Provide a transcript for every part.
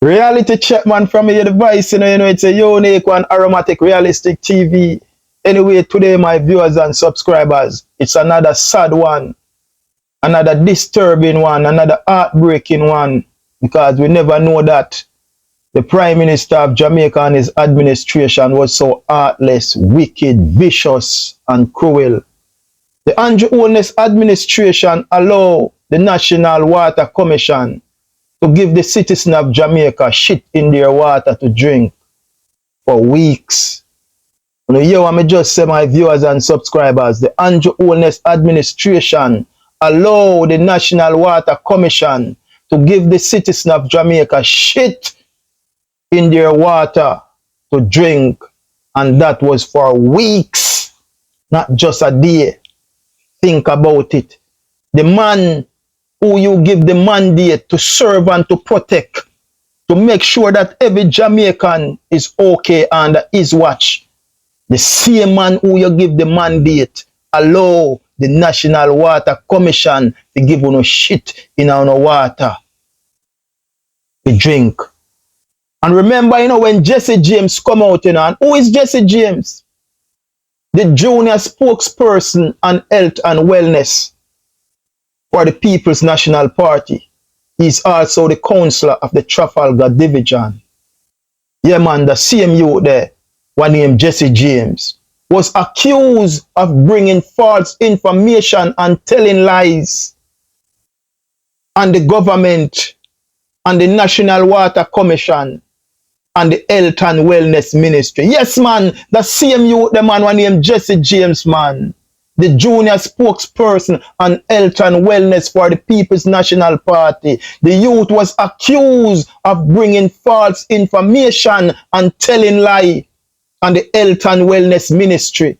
Reality check, man, from your device, it's a unique one, aromatic, realistic TV. Anyway, today, my viewers and subscribers, it's another sad one, another disturbing one, another heartbreaking one, because we never know that the Prime Minister of Jamaica and his administration was so heartless, wicked, vicious, and cruel. The Andrew Holness administration allowed the National Water Commission to give the citizens of Jamaica shit in their water to drink for weeks. You hear what I just say, my viewers and subscribers? The Andrew Holness administration allow the National Water Commission to give the citizens of Jamaica shit in their water to drink, and that was for weeks, not just a day. Think about it. The man who you give the mandate to serve and to protect, to make sure that every Jamaican is okay under his watch, the same man who you give the mandate allow the National Water Commission to give you no shit in our water to drink. And remember, when Jesse James come out, and who is Jesse James? The junior spokesperson on health and wellness for the People's National Party. He's also the councillor of the Trafalgar Division. Yeah, man, the same youth there, one named Jesse James, was accused of bringing false information and telling lies on the government and the National Water Commission and the Health and Wellness Ministry. Yes, man, the same youth, the man one named Jesse James, man, the junior spokesperson on Health and Wellness for the People's National Party. The youth was accused of bringing false information and telling lie on the Health and Wellness Ministry,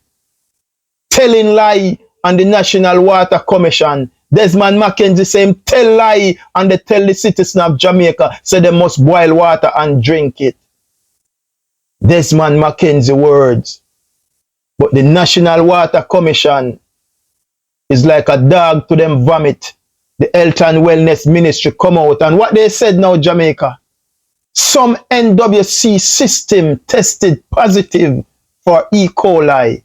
telling lie on the National Water Commission. Desmond Mackenzie say him tell lie and they tell the citizens of Jamaica say they must boil water and drink it. Desmond Mackenzie words. But the National Water Commission is like a dog to them vomit. The Health and Wellness Ministry come out, and what they said now, Jamaica, some NWC system tested positive for E. coli,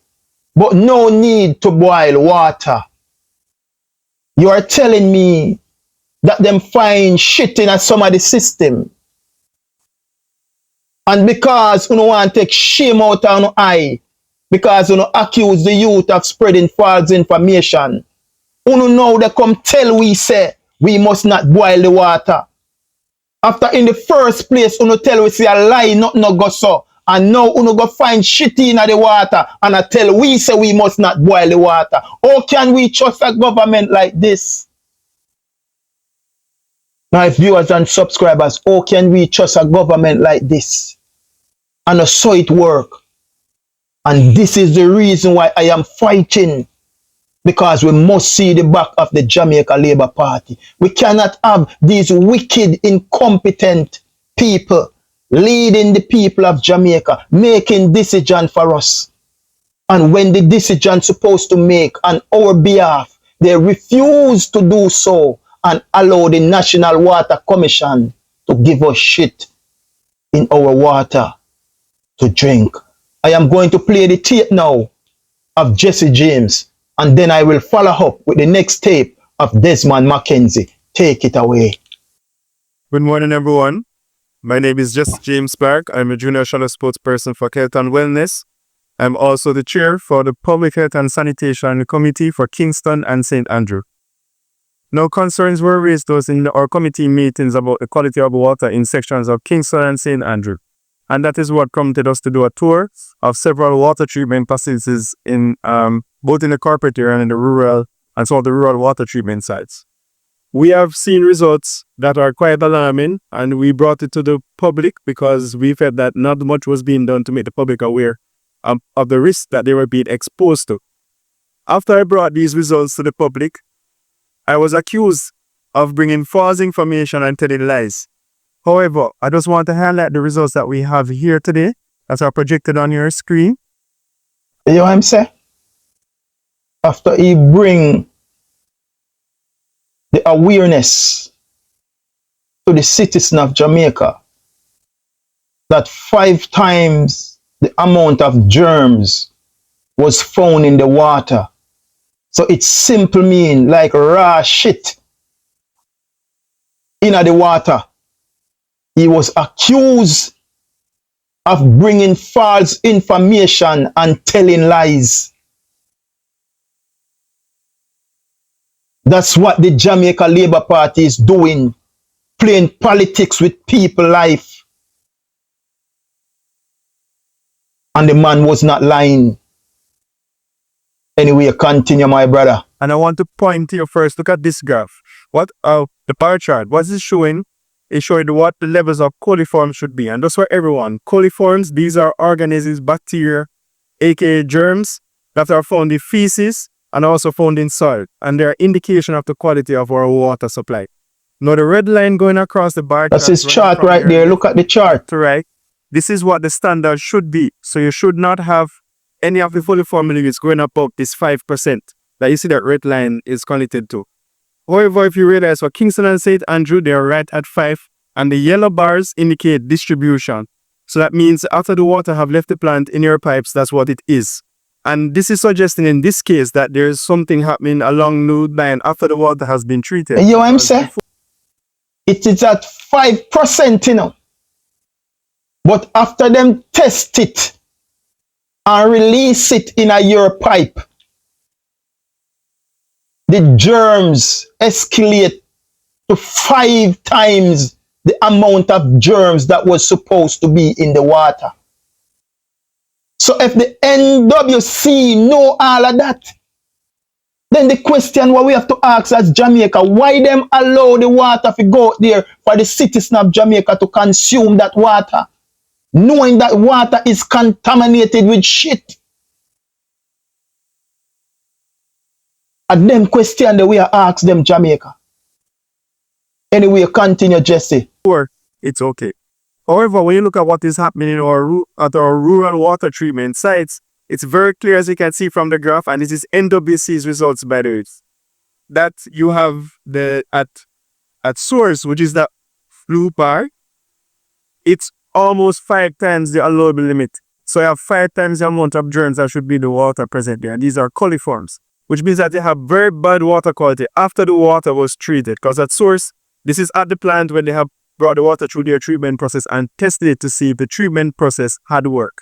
but no need to boil water. You are telling me that them find shit in some of the system, and because you don't want to take shame out of your eye, because you accuse the youth of spreading false information, you know they come tell we say we must not boil the water. After in the first place, you tell we say a lie, not no go so, and now you go find shit in the water and I tell we say we must not boil the water. How can we trust a government like this? My viewers and subscribers, how can we trust a government like this? And I saw it work. And this is the reason why I am fighting. Because we must see the back of the Jamaica Labour Party. We cannot have these wicked, incompetent people leading the people of Jamaica, making decisions for us. And when the decision supposed to make on our behalf, they refuse to do so and allow the National Water Commission to give us shit in our water to drink. I am going to play the tape now of Jesse James, and then I will follow up with the next tape of Desmond Mackenzie. Take it away. Good morning, everyone. My name is Jesse James Clark. I'm a junior shadow spokesperson for Health and Wellness. I'm also the chair for the Public Health and Sanitation Committee for Kingston and St. Andrew. Now, concerns were raised to us in our committee meetings about the quality of water in sections of Kingston and St. Andrew. And that is what prompted us to do a tour of several water treatment facilities in both in the corporate area and in the rural and some of the rural water treatment sites. We have seen results that are quite alarming, and we brought it to the public because we felt that not much was being done to make the public aware of the risks that they were being exposed to. After I brought these results to the public, I was accused of bringing false information and telling lies. However, I just want to highlight the results that we have here today that are projected on your screen. You know what I'm saying? After he bring the awareness to the citizen of Jamaica that 5 times the amount of germs was found in the water. So it simply mean like raw shit in the water. He was accused of bringing false information and telling lies. That's what the Jamaica Labour Party is doing, playing politics with people's life. And the man was not lying. Anyway, continue, my brother. And I want to point to you first, look at this graph. What the bar chart, what is it showing? It's showing what the levels of coliforms should be. And that's for everyone. Coliforms, these are organisms, bacteria, aka germs, that are found in feces and also found in soil. And they're indication of the quality of our water supply. Now the red line going across the bar That's his chart right there. Look at the chart. Right. This is what the standard should be. So you should not have any of the coliform liquids going above this 5% that you see that red line is connected to. However, if you realize for Kingston and St. Andrew, they are right at 5, and the yellow bars indicate distribution. So that means after the water have left the plant in your pipes, that's what it is. And this is suggesting in this case that there is something happening along the line after the water has been treated. You know what I'm saying? It is at 5%, you know. But after them test it and release it in your pipe, the germs escalate to 5 times the amount of germs that was supposed to be in the water. So if the NWC know all of that, then the question what we have to ask as Jamaica, why them allow the water to go out there for the citizen of Jamaica to consume that water, knowing that water is contaminated with shit? And them question that we are asked them Jamaica. Anyway, continue, Jesse. Sure, it's okay. However, when you look at what is happening in our rural water treatment sites, it's very clear, as you can see from the graph, and this is NWC's results, by the way, that you have the at source, which is the blue bar, it's almost 5 times the allowable limit. So you have 5 times the amount of germs that should be in the water present there. And these are coliforms, which means that they have very bad water quality after the water was treated. Because at source, this is at the plant when they have brought the water through their treatment process and tested it to see if the treatment process had worked.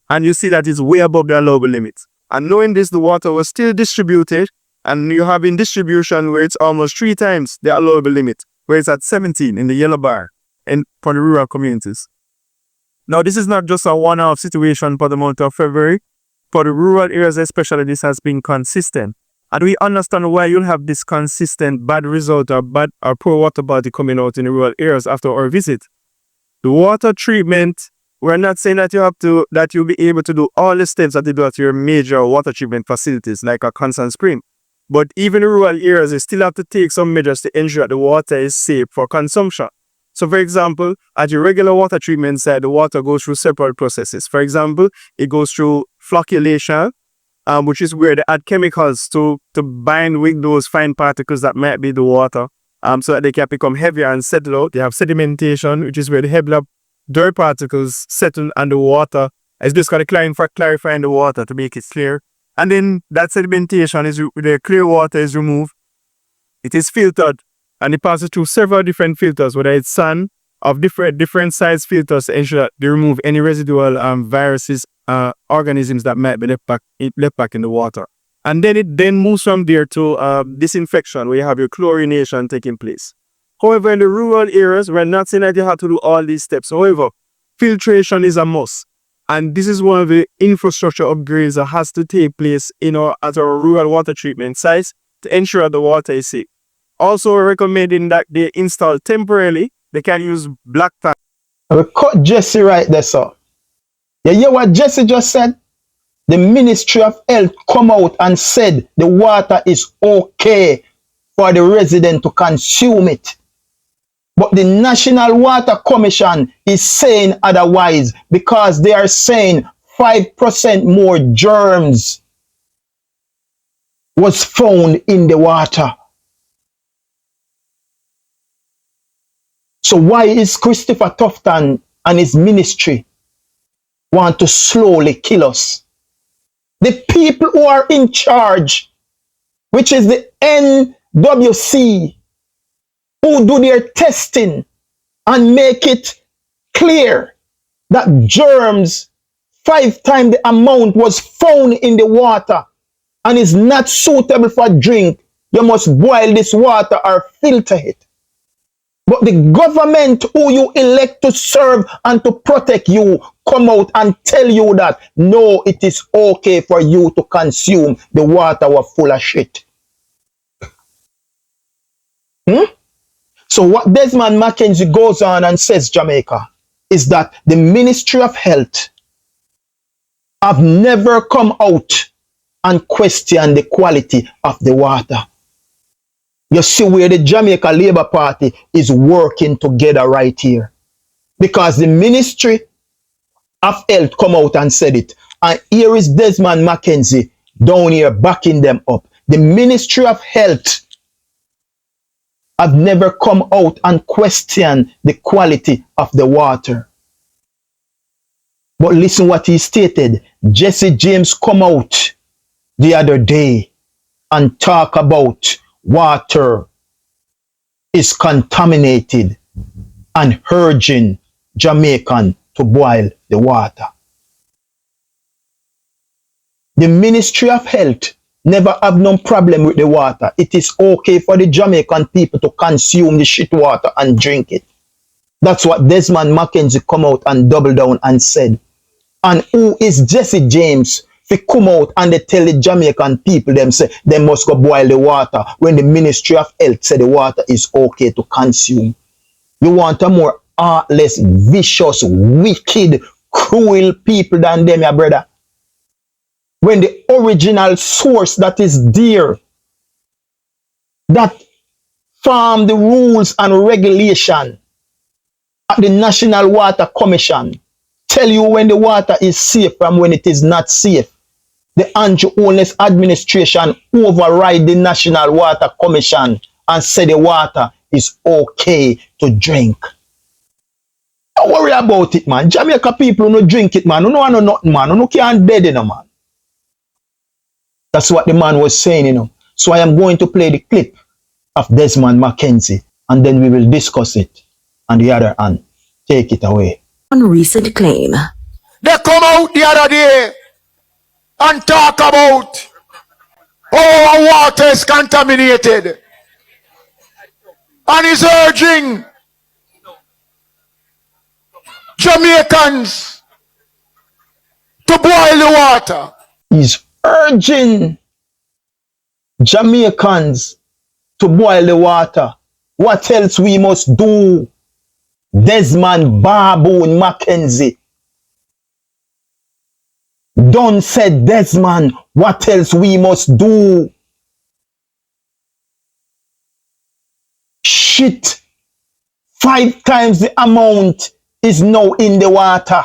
And you see that it's way above the allowable limit. And knowing this, the water was still distributed, and you have in distribution where it's almost 3 times the allowable limit, where it's at 17 in the yellow bar and for the rural communities. Now, this is not just a one-off situation for the month of February. For the rural areas especially, this has been consistent. And we understand why you'll have this consistent bad result or bad or poor water quality coming out in the rural areas after our visit. The water treatment, we're not saying that you'll be able to do all the steps that you do at your major water treatment facilities like a Constant Spring. But even in rural areas, you still have to take some measures to ensure that the water is safe for consumption. So for example, at your regular water treatment site, the water goes through several processes. For example, it goes through flocculation, which is where they add chemicals to bind with those fine particles that might be the water, so that they can become heavier and settle out. They have sedimentation, which is where the heavier dirt particles settle on the water. It's just got to clarifying the water to make it clear. And then that sedimentation is the clear water is removed. It is filtered, and it passes through several different filters, whether it's sun of different size filters to ensure that they remove any residual viruses, organisms that might be left back in the water. And then it then moves from there to disinfection, where you have your chlorination taking place. However, in the rural areas, we're not saying that you have to do all these steps. However, filtration is a must. And this is one of the infrastructure upgrades that has to take place at our rural water treatment sites to ensure the water is safe. Also, we're recommending that they install temporarily. They can use black tank. I will cut Jesse right there, sir. You hear what Jesse just said? The Ministry of Health come out and said the water is okay for the resident to consume it. But the National Water Commission is saying otherwise, because they are saying 5% more germs was found in the water. So why is Christopher Tufton and his ministry want to slowly kill us. The people who are in charge, which is the NWC, who do their testing and make it clear that germs 5 times the amount was found in the water and is not suitable for drink, you must boil this water or filter it. But the government who you elect to serve and to protect you come out and tell you that no, it is okay for you to consume the water was full of shit. So what Desmond McKenzie goes on and says, Jamaica, is that the Ministry of Health have never come out and questioned the quality of the water. You see where the Jamaica Labour Party is working together right here. Because the Ministry of Health come out and said it. And here is Desmond McKenzie down here backing them up. The Ministry of Health have never come out and questioned the quality of the water. But listen what he stated. Jesse James come out the other day and talk about water is contaminated and urging Jamaican to boil the water. The Ministry of Health never have no problem with the water. It is okay for the Jamaican people to consume the shit water and drink it. That's what Desmond McKenzie come out and double down and said. And who is Jesse James to come out and they tell the Jamaican people them say they must go boil the water when the Ministry of Health say the water is okay to consume? You want a more heartless, vicious, wicked, cruel people than them, your brother? When the original source that is there, that form the rules and regulation at the National Water Commission, tell you when the water is safe from when it is not safe. The Andrew Holness administration override the National Water Commission and say the water is okay to drink. Don't worry about it, man. Jamaica people no drink it, man. No know nothing, man. No can't dead, you know, man. That's what the man was saying, you know. So I am going to play the clip of Desmond McKenzie and then we will discuss it on the other hand. Take it away. On recent claim. They come out the other day and talk about how our water is contaminated. And is urging Jamaicans to boil the water. He's urging Jamaicans to boil the water. What else we must do? Desmond Baboon McKenzie. Don said, Desmond, what else we must do? Shit. 5 times the amount is now in the water.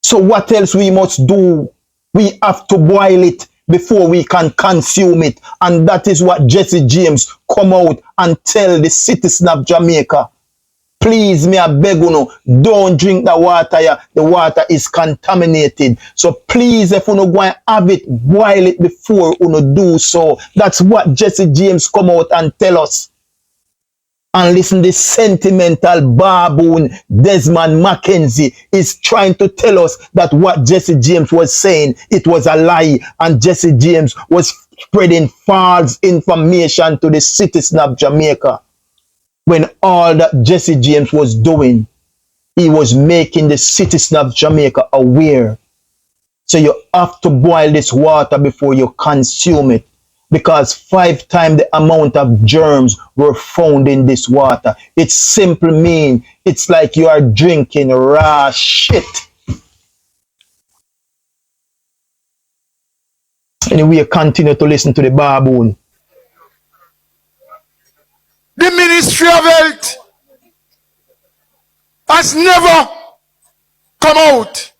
So what else we must do? We have to boil it before we can consume it. And that is what Jesse James come out and tell the citizen of Jamaica. Please, me I beg you, don't drink the water. The water is contaminated. So please, if you no go and have it, boil it before you do so. That's what Jesse James come out and tell us. And listen, the sentimental baboon Desmond McKenzie is trying to tell us that what Jesse James was saying, it was a lie, and Jesse James was spreading false information to the citizen of Jamaica. When all that Jesse James was doing, he was making the citizen of Jamaica aware. So you have to boil this water before you consume it. Because 5 times the amount of germs were found in this water. It simply means it's like you are drinking raw shit. Anyway, continue to listen to the baboon. The Ministry of Health has never come out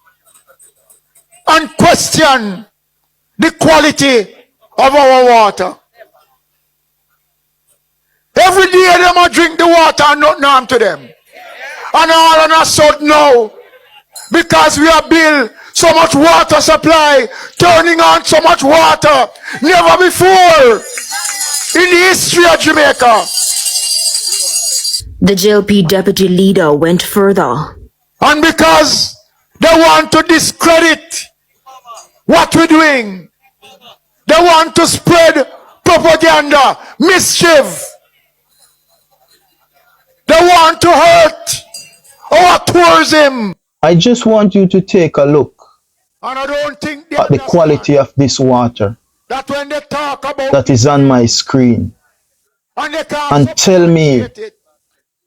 and question the quality of our water. Every day they must drink the water and nothing harm to them. And all on a sudden now, because we have built so much water supply, turning on so much water, never before in the history of Jamaica. The JLP deputy leader went further. And because they want to discredit what we're doing, they want to spread propaganda, mischief. They want to hurt our tourism. I just want you to take a look And I don't think they at the quality of this water that when they talk about that is on my screen and they can't and tell me it,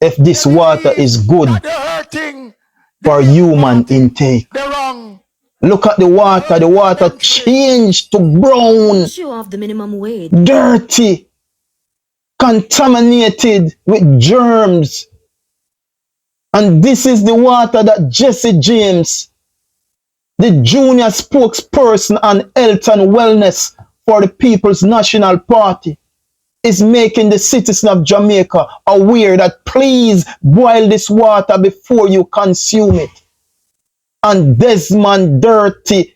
if this water is good that they're hurting, for human intake. they're wrong. Look at the water changed to brown, Issue of the minimum wage. dirty, contaminated with germs. And this is the water that Jesse James, the junior spokesperson on health and wellness for the People's National Party, is making the citizens of Jamaica aware that please boil this water before you consume it. And Desmond Dirty,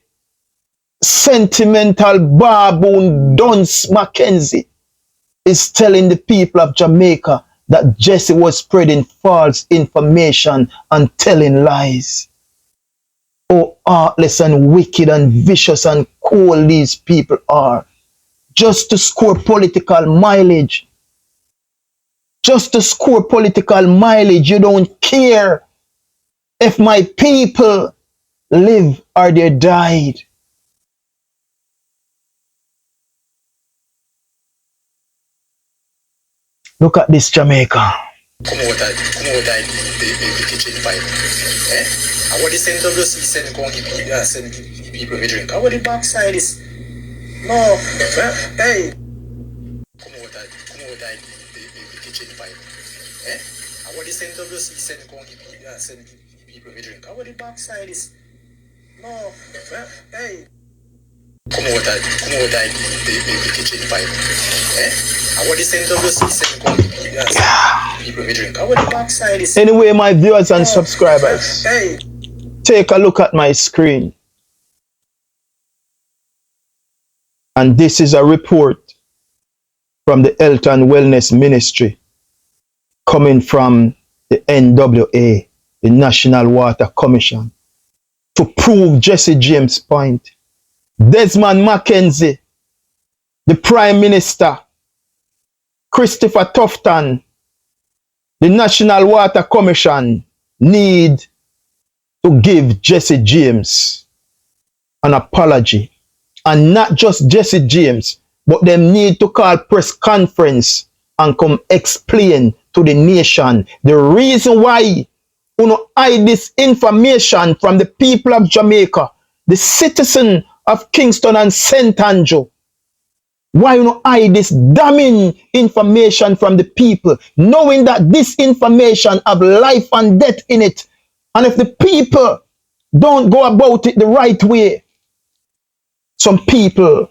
sentimental baboon Dunce Mackenzie is telling the people of Jamaica that Jesse was spreading false information and telling lies. Oh, heartless and wicked and vicious and cold these people are. Just to score political mileage. Just to score political mileage. You don't care if my people live or they died. Look at this Jamaica. Come out the kitchen pipe. And what the NWC send people to drink? And what the backside is? No, hey. Come out the kitchen pipe. And what the NWC send people to drink? And what the backside is? No, hey. Come out the kitchen pipe. And what the NWC send people to drink? And what the backside is? Anyway, my viewers and subscribers, Hey. take a look at my screen. And this is a report from the Health and Wellness Ministry coming from the NWA, the National Water Commission, to prove Jesse James' point. Desmond Mackenzie, the Prime Minister, Christopher Tufton, the National Water Commission need to give Jesse James an apology. And not just Jesse James, but them need to call press conference and come explain to the nation the reason why you hide this information from the people of Jamaica, the citizen of Kingston and St. Andrew. Why you hide this damning information from the people, knowing that this information have life and death in it. And if the people don't go about it the right way, some people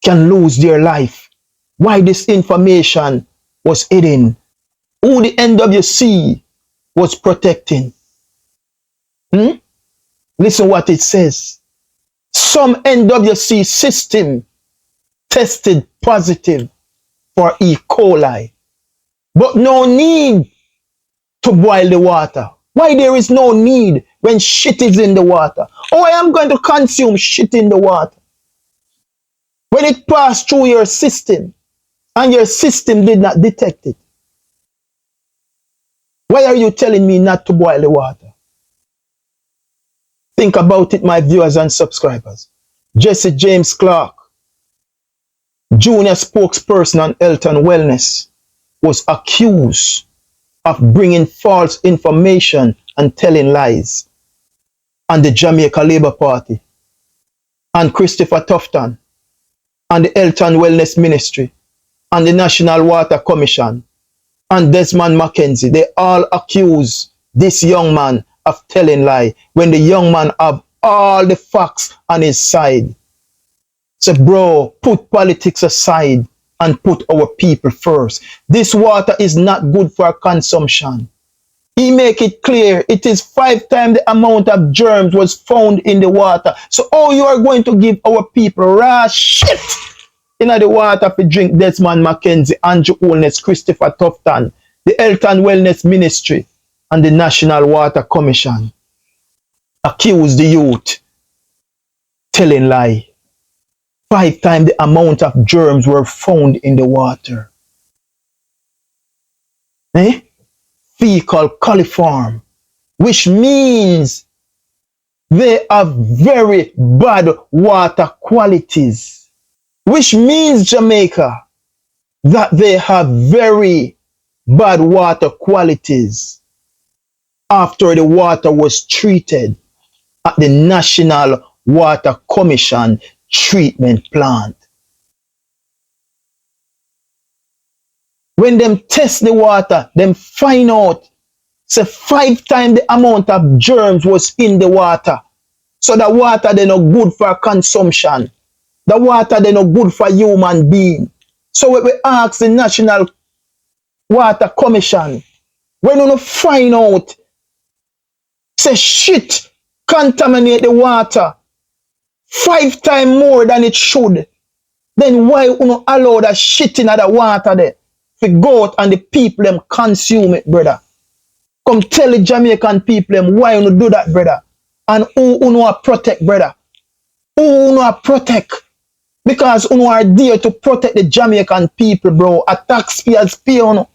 can lose their life. Why this information was hidden? Who the NWC was protecting? Listen what it says. Some NWC system tested positive for E. coli, but no need to boil the water. Why there is no need when shit is in the water? Oh, I am going to consume shit in the water. When it passed through your system and your system did not detect it. Why are you telling me not to boil the water? Think about it, my viewers and subscribers. Jesse James Clark, junior spokesperson on health and wellness, was accused of bringing false information and telling lies on the Jamaica Labour Party and Christopher Tufton and the Health and Wellness Ministry and the National Water Commission and Desmond Mackenzie. They all accuse this young man of telling lie when the young man have all the facts on his side. So bro, put politics aside and put our people first. This water is not good for consumption. He make it clear it is 5 times the amount of germs was found in the water. So how you are going to give our people raw shit in the water for drink? Desmond Mackenzie, Andrew Holness, Christopher Tufton, the Health and Wellness Ministry, and the National Water Commission accuse the youth telling lie. 5 times the amount of germs were found in the water. Fecal coliform, which means they have very bad water qualities, which means Jamaica that they have very bad water qualities after the water was treated at the National Water Commission treatment plant. When them test the water, them find out say 5 times the amount of germs was in the water. So the water they not good for consumption. The water they not good for human being. So we ask the National Water Commission, when you find out say shit contaminate the water 5 times more than it should, then why you allow that shit in the water there to go out and the people them consume it, brother? Come tell the Jamaican people them why you do that, brother. And who know protect, brother? Who know protect? Because you are there to protect the Jamaican people, bro. A taxpayers pay on.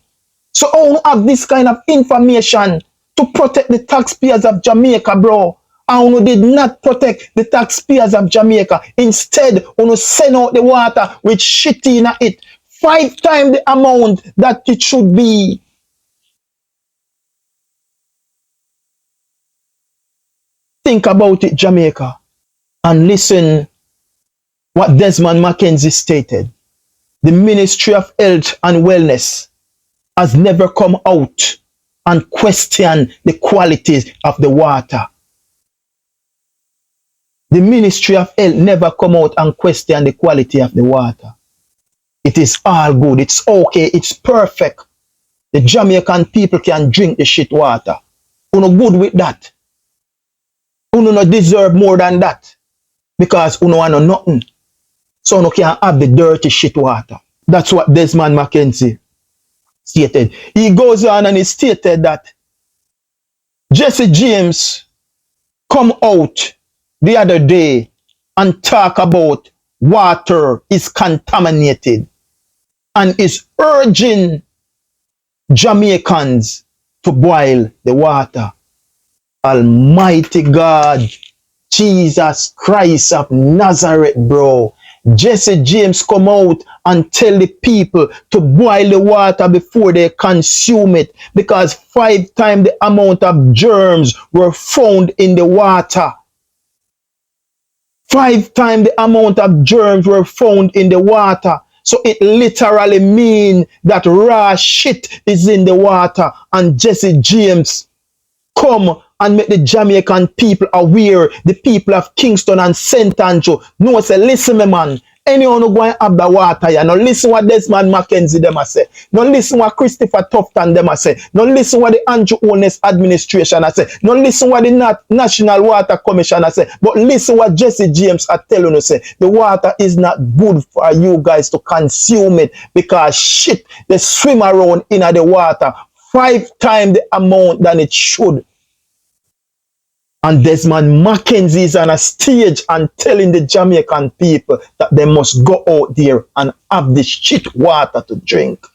So you have this kind of information to protect the taxpayers of Jamaica, bro. And you did not protect the taxpayers of Jamaica. Instead, you send out the water with shit in it 5 times the amount that it should be. Think about it, Jamaica, and listen what Desmond Mackenzie stated. The Ministry of Health and Wellness has never come out and questioned the qualities of the water. The Ministry of Health never come out and question the quality of the water. It is all good. It's okay. It's perfect. The Jamaican people can drink the shit water. You no good with that. You no deserve more than that. Because you no want nothing. So you can't have the dirty shit water. That's what Desmond Mackenzie stated. He goes on and he stated that Jesse James come out the other day and talk about water is contaminated and is urging Jamaicans to boil the water. Almighty God, Jesus Christ of Nazareth, bro. Jesse James come out and tell the people to boil the water before they consume it because 5 times the amount of germs were found in the water. 5 times the amount of germs were found in the water. So it literally means that raw shit is in the water. And Jesse James come and make the Jamaican people aware, the people of Kingston and St. Andrew. No, say, listen, me man, anyone who go and have the water here, no listen what Desmond Mackenzie them a say, no listen what Christopher Tufton them a say, no listen what the Andrew Holness administration a say, no listen what the National Water Commission a say, but listen what Jesse James are telling us, say, the water is not good for you guys to consume it because shit, they swim around in the water 5 times the amount than it should. And Desmond Mackenzie is on a stage and telling the Jamaican people that they must go out there and have this shit water to drink.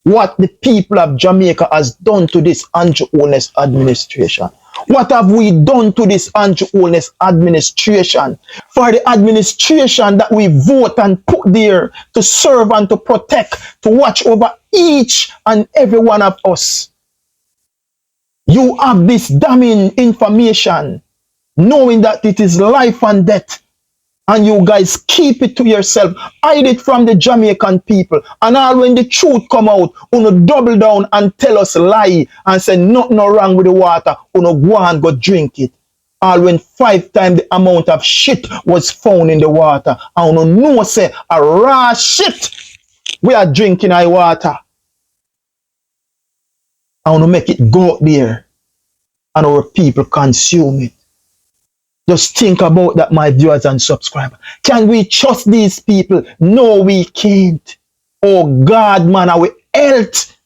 What the people of Jamaica has done to this Andrew Holness administration. What have we done to this Andrew Holness administration? For the administration that we vote and put there to serve and to protect, to watch over each and every one of us. You have this damning information, knowing that it is life and death, and you guys keep it to yourself, hide it from the Jamaican people, and all when the truth come out, you double down and tell us lie and say nothing wrong with the water, you go and go drink it. All when 5 times the amount of shit was found in the water, and you know say a raw shit we are drinking our water. I want to make it go out there and our people consume it. Just think about that, my viewers and subscribers. Can we trust these people? No, we can't. Oh God, man, our health,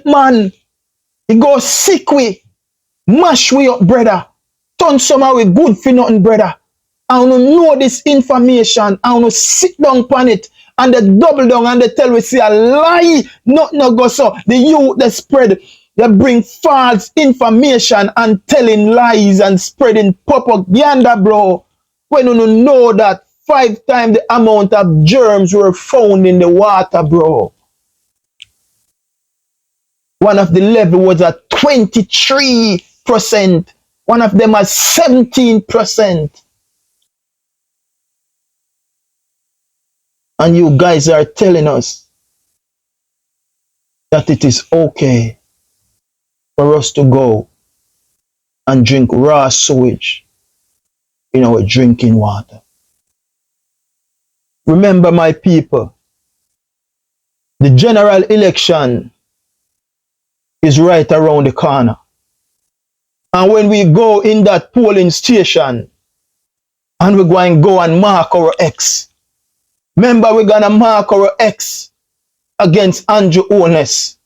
man. It goes sick we, mash we up, brother. Turn somehow we good for nothing, brother. I want to know this information. I want to sit down upon it and they double down and they tell we see a lie. Nothing no go so. The youth they spread, they bring false information and telling lies and spreading propaganda, bro. When you know that 5 times the amount of germs were found in the water, bro. One of the level was at 23%. One of them at 17%. And you guys are telling us that it is okay for us to go and drink raw sewage in our drinking water. Remember, my people, the general election is right around the corner. And when we go in that polling station and we're going to go and mark our X, remember we're going to mark our X against Andrew Holness,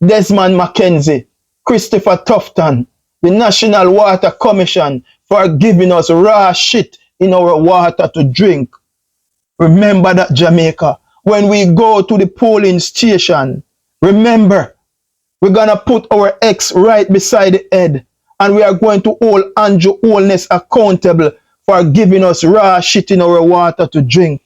Desmond McKenzie, Christopher Tufton, the National Water Commission for giving us raw shit in our water to drink. Remember that, Jamaica. When we go to the polling station, remember, we're going to put our X right beside the head and we are going to hold Andrew Holness accountable for giving us raw shit in our water to drink.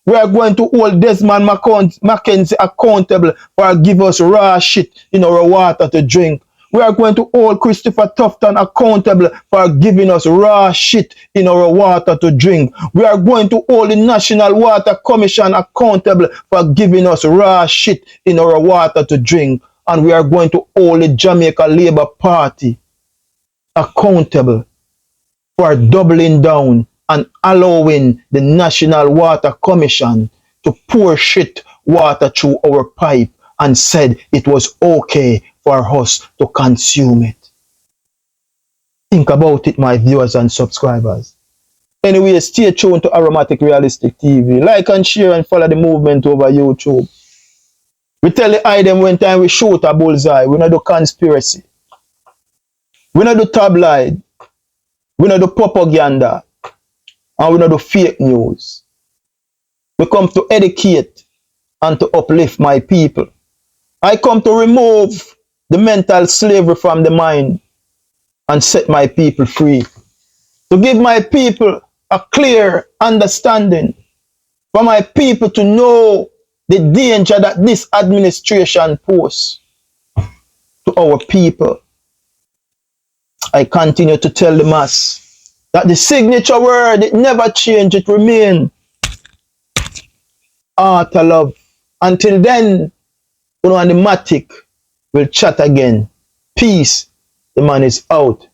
We are going to hold Desmond McKenzie accountable for giving us raw shit in our water to drink. We are going to hold Christopher Tufton accountable for giving us raw shit in our water to drink. We are going to hold the National Water Commission accountable for giving us raw shit in our water to drink. And we are going to hold the Jamaica Labour Party accountable for doubling down and allowing the National Water Commission to pour shit water through our pipe and said it was okay for us to consume it. Think about it, my viewers and subscribers. Anyway, stay tuned to Aromatic Realistic TV. Like and share and follow the movement over YouTube. We tell the item when time we shoot a bullseye. We not do conspiracy. We not do tabloid. We not do propaganda. And we not do fake news. We come to educate and to uplift my people. I come to remove the mental slavery from the mind and set my people free. To give my people a clear understanding. For my people to know the danger that this administration poses to our people. I continue to tell the mass that the signature word, it never change, it remain art of love. Until then, you know, and the matic will chat again. Peace. The man is out.